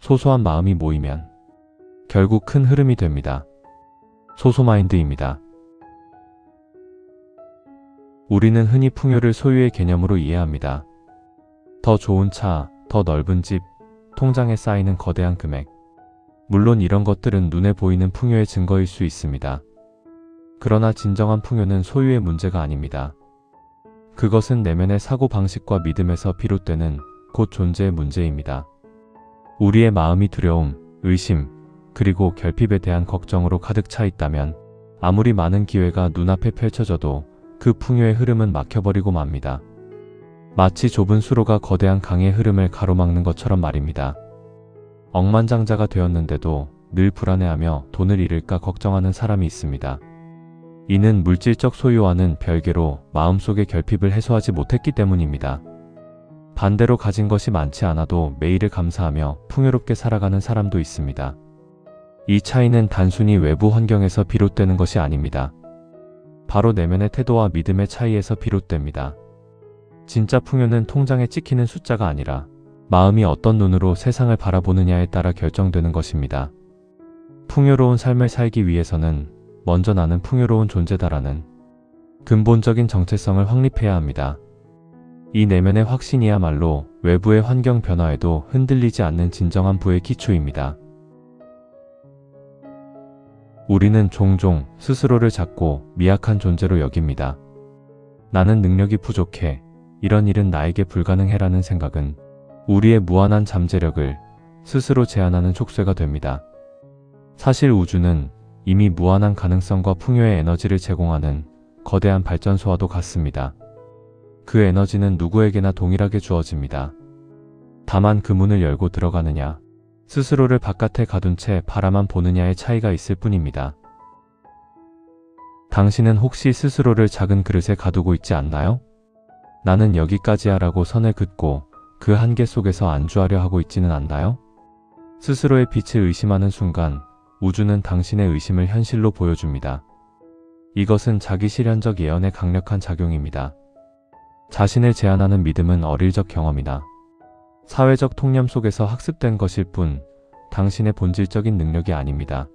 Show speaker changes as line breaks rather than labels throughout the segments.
소소한 마음이 모이면 결국 큰 흐름이 됩니다. 소소마인드입니다. 우리는 흔히 풍요를 소유의 개념으로 이해합니다. 더 좋은 차, 더 넓은 집, 통장에 쌓이는 거대한 금액. 물론 이런 것들은 눈에 보이는 풍요의 증거일 수 있습니다. 그러나 진정한 풍요는 소유의 문제가 아닙니다. 그것은 내면의 사고방식과 믿음에서 비롯되는 곧 존재의 문제입니다. 우리의 마음이 두려움, 의심, 그리고 결핍에 대한 걱정으로 가득 차 있다면 아무리 많은 기회가 눈앞에 펼쳐져도 그 풍요의 흐름은 막혀버리고 맙니다. 마치 좁은 수로가 거대한 강의 흐름을 가로막는 것처럼 말입니다. 억만장자가 되었는데도 늘 불안해하며 돈을 잃을까 걱정하는 사람이 있습니다. 이는 물질적 소유와는 별개로 마음속의 결핍을 해소하지 못했기 때문입니다. 반대로 가진 것이 많지 않아도 매일을 감사하며 풍요롭게 살아가는 사람도 있습니다. 이 차이는 단순히 외부 환경에서 비롯되는 것이 아닙니다. 바로 내면의 태도와 믿음의 차이에서 비롯됩니다. 진짜 풍요는 통장에 찍히는 숫자가 아니라 마음이 어떤 눈으로 세상을 바라보느냐에 따라 결정되는 것입니다. 풍요로운 삶을 살기 위해서는 먼저 나는 풍요로운 존재다라는 근본적인 정체성을 확립해야 합니다. 이 내면의 확신이야말로 외부의 환경 변화에도 흔들리지 않는 진정한 부의 기초입니다. 우리는 종종 스스로를 작고 미약한 존재로 여깁니다. 나는 능력이 부족해. 이런 일은 나에게 불가능해라는 생각은 우리의 무한한 잠재력을 스스로 제한하는 촉쇄가 됩니다. 사실 우주는 이미 무한한 가능성과 풍요의 에너지를 제공하는 거대한 발전소와도 같습니다. 그 에너지는 누구에게나 동일하게 주어집니다. 다만 그 문을 열고 들어가느냐, 스스로를 바깥에 가둔 채 바라만 보느냐의 차이가 있을 뿐입니다. 당신은 혹시 스스로를 작은 그릇에 가두고 있지 않나요? 나는 여기까지야 라고 선을 긋고 그 한계 속에서 안주하려 하고 있지는 않나요? 스스로의 빛을 의심하는 순간 우주는 당신의 의심을 현실로 보여줍니다. 이것은 자기 실현적 예언의 강력한 작용입니다. 자신을 제한하는 믿음은 어릴 적 경험이나 사회적 통념 속에서 학습된 것일 뿐 당신의 본질적인 능력이 아닙니다.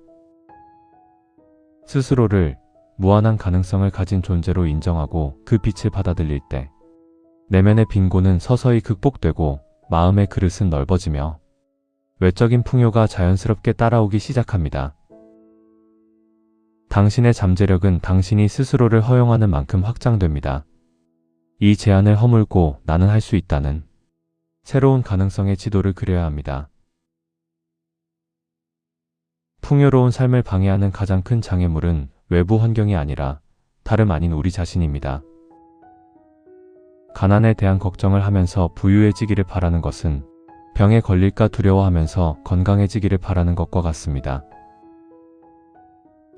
스스로를 무한한 가능성을 가진 존재로 인정하고 그 빛을 받아들일 때 내면의 빈곤은 서서히 극복되고 마음의 그릇은 넓어지며 외적인 풍요가 자연스럽게 따라오기 시작합니다. 당신의 잠재력은 당신이 스스로를 허용하는 만큼 확장됩니다. 이 제한을 허물고 나는 할 수 있다는 새로운 가능성의 지도를 그려야 합니다. 풍요로운 삶을 방해하는 가장 큰 장애물은 외부 환경이 아니라 다름 아닌 우리 자신입니다. 가난에 대한 걱정을 하면서 부유해지기를 바라는 것은 병에 걸릴까 두려워하면서 건강해지기를 바라는 것과 같습니다.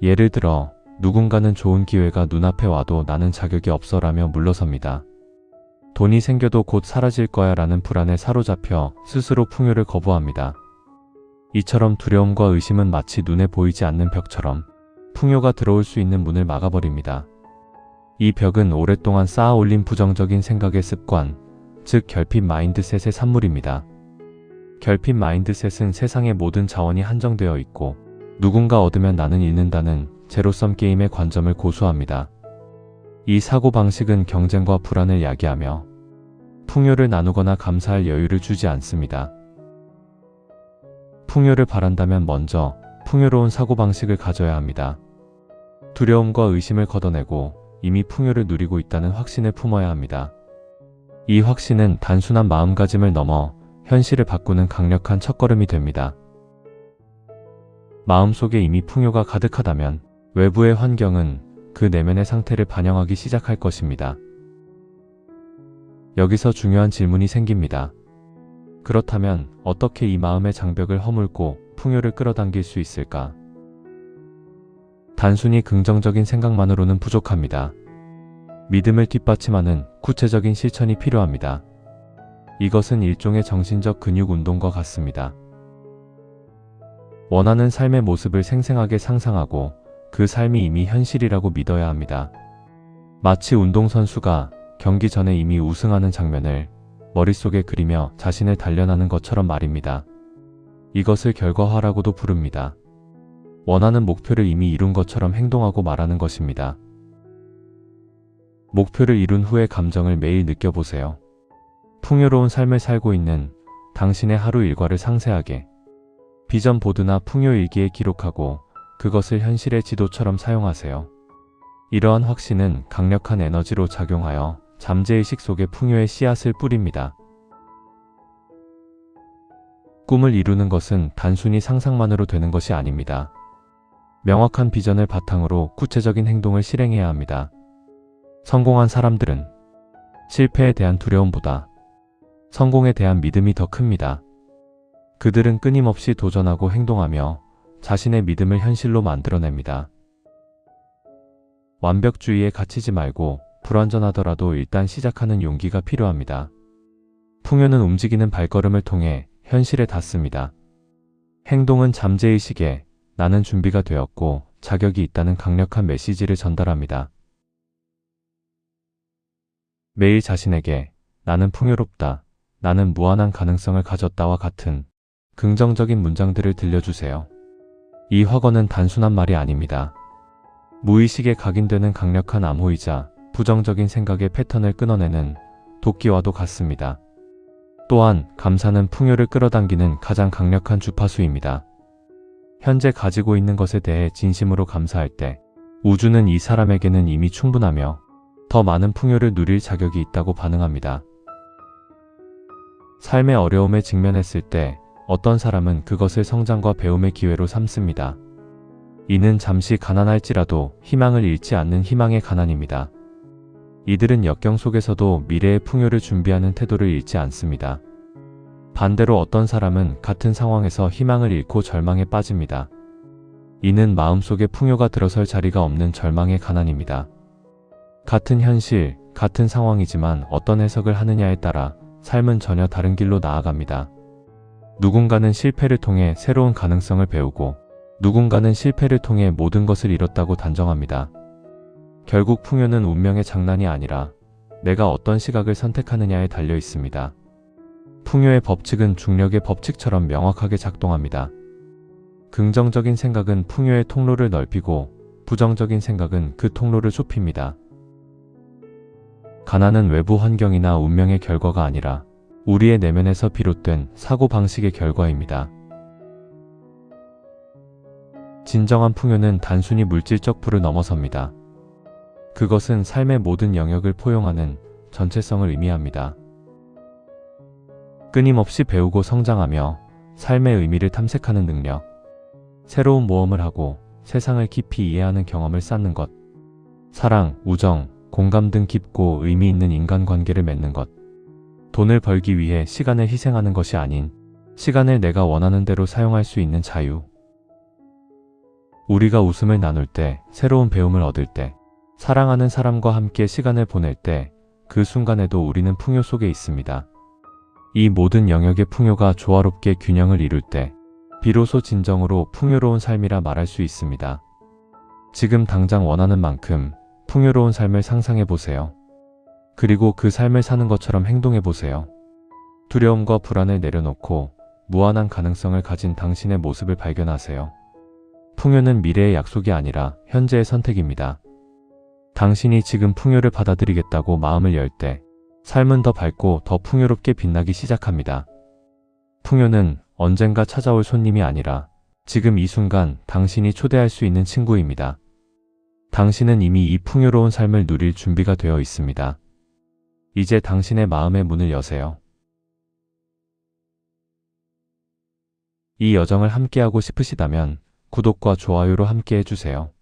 예를 들어 누군가는 좋은 기회가 눈앞에 와도 나는 자격이 없어라며 물러섭니다. 돈이 생겨도 곧 사라질 거야 라는 불안에 사로잡혀 스스로 풍요를 거부합니다. 이처럼 두려움과 의심은 마치 눈에 보이지 않는 벽처럼 풍요가 들어올 수 있는 문을 막아버립니다. 이 벽은 오랫동안 쌓아 올린 부정적인 생각의 습관, 즉 결핍 마인드셋의 산물입니다. 결핍 마인드셋은 세상의 모든 자원이 한정되어 있고 누군가 얻으면 나는 잃는다는 제로섬 게임의 관점을 고수합니다. 이 사고방식은 경쟁과 불안을 야기하며 풍요를 나누거나 감사할 여유를 주지 않습니다. 풍요를 바란다면 먼저 풍요로운 사고방식을 가져야 합니다. 두려움과 의심을 걷어내고 이미 풍요를 누리고 있다는 확신을 품어야 합니다. 이 확신은 단순한 마음가짐을 넘어 현실을 바꾸는 강력한 첫걸음이 됩니다. 마음속에 이미 풍요가 가득하다면 외부의 환경은 그 내면의 상태를 반영하기 시작할 것입니다. 여기서 중요한 질문이 생깁니다. 그렇다면 어떻게 이 마음의 장벽을 허물고 풍요를 끌어당길 수 있을까? 단순히 긍정적인 생각만으로는 부족합니다. 믿음을 뒷받침하는 구체적인 실천이 필요합니다. 이것은 일종의 정신적 근육 운동과 같습니다. 원하는 삶의 모습을 생생하게 상상하고 그 삶이 이미 현실이라고 믿어야 합니다. 마치 운동선수가 경기 전에 이미 우승하는 장면을 머릿속에 그리며 자신을 단련하는 것처럼 말입니다. 이것을 결과화라고도 부릅니다. 원하는 목표를 이미 이룬 것처럼 행동하고 말하는 것입니다. 목표를 이룬 후의 감정을 매일 느껴보세요. 풍요로운 삶을 살고 있는 당신의 하루 일과를 상세하게 비전 보드나 풍요 일기에 기록하고 그것을 현실의 지도처럼 사용하세요. 이러한 확신은 강력한 에너지로 작용하여 잠재의식 속에 풍요의 씨앗을 뿌립니다. 꿈을 이루는 것은 단순히 상상만으로 되는 것이 아닙니다. 명확한 비전을 바탕으로 구체적인 행동을 실행해야 합니다. 성공한 사람들은 실패에 대한 두려움보다 성공에 대한 믿음이 더 큽니다. 그들은 끊임없이 도전하고 행동하며 자신의 믿음을 현실로 만들어냅니다. 완벽주의에 갇히지 말고 불완전하더라도 일단 시작하는 용기가 필요합니다. 풍요는 움직이는 발걸음을 통해 현실에 닿습니다. 행동은 잠재의식에 나는 준비가 되었고 자격이 있다는 강력한 메시지를 전달합니다. 매일 자신에게 나는 풍요롭다, 나는 무한한 가능성을 가졌다와 같은 긍정적인 문장들을 들려주세요. 이 확언은 단순한 말이 아닙니다. 무의식에 각인되는 강력한 암호이자 부정적인 생각의 패턴을 끊어내는 도끼와도 같습니다. 또한 감사는 풍요를 끌어당기는 가장 강력한 주파수입니다. 현재 가지고 있는 것에 대해 진심으로 감사할 때 우주는 이 사람에게는 이미 충분하며 더 많은 풍요를 누릴 자격이 있다고 반응합니다. 삶의 어려움에 직면했을 때 어떤 사람은 그것을 성장과 배움의 기회로 삼습니다. 이는 잠시 가난할지라도 희망을 잃지 않는 희망의 가난입니다. 이들은 역경 속에서도 미래의 풍요를 준비하는 태도를 잃지 않습니다. 반대로 어떤 사람은 같은 상황에서 희망을 잃고 절망에 빠집니다. 이는 마음속에 풍요가 들어설 자리가 없는 절망의 가난입니다. 같은 현실, 같은 상황이지만 어떤 해석을 하느냐에 따라 삶은 전혀 다른 길로 나아갑니다. 누군가는 실패를 통해 새로운 가능성을 배우고 누군가는 실패를 통해 모든 것을 잃었다고 단정합니다. 결국 풍요는 운명의 장난이 아니라 내가 어떤 시각을 선택하느냐에 달려 있습니다. 풍요의 법칙은 중력의 법칙처럼 명확하게 작동합니다. 긍정적인 생각은 풍요의 통로를 넓히고 부정적인 생각은 그 통로를 좁힙니다. 가난은 외부 환경이나 운명의 결과가 아니라 우리의 내면에서 비롯된 사고방식의 결과입니다. 진정한 풍요는 단순히 물질적 부를 넘어섭니다. 그것은 삶의 모든 영역을 포용하는 전체성을 의미합니다. 끊임없이 배우고 성장하며 삶의 의미를 탐색하는 능력, 새로운 모험을 하고 세상을 깊이 이해하는 경험을 쌓는 것, 사랑, 우정, 공감 등 깊고 의미 있는 인간관계를 맺는 것, 돈을 벌기 위해 시간을 희생하는 것이 아닌 시간을 내가 원하는 대로 사용할 수 있는 자유. 우리가 웃음을 나눌 때, 새로운 배움을 얻을 때, 사랑하는 사람과 함께 시간을 보낼 때 그 순간에도 우리는 풍요 속에 있습니다. 이 모든 영역의 풍요가 조화롭게 균형을 이룰 때 비로소 진정으로 풍요로운 삶이라 말할 수 있습니다. 지금 당장 원하는 만큼 풍요로운 삶을 상상해 보세요. 그리고 그 삶을 사는 것처럼 행동해 보세요. 두려움과 불안을 내려놓고 무한한 가능성을 가진 당신의 모습을 발견하세요. 풍요는 미래의 약속이 아니라 현재의 선택입니다. 당신이 지금 풍요를 받아들이겠다고 마음을 열 때 삶은 더 밝고 더 풍요롭게 빛나기 시작합니다. 풍요는 언젠가 찾아올 손님이 아니라 지금 이 순간 당신이 초대할 수 있는 친구입니다. 당신은 이미 이 풍요로운 삶을 누릴 준비가 되어 있습니다. 이제 당신의 마음의 문을 여세요. 이 여정을 함께하고 싶으시다면 구독과 좋아요로 함께 해주세요.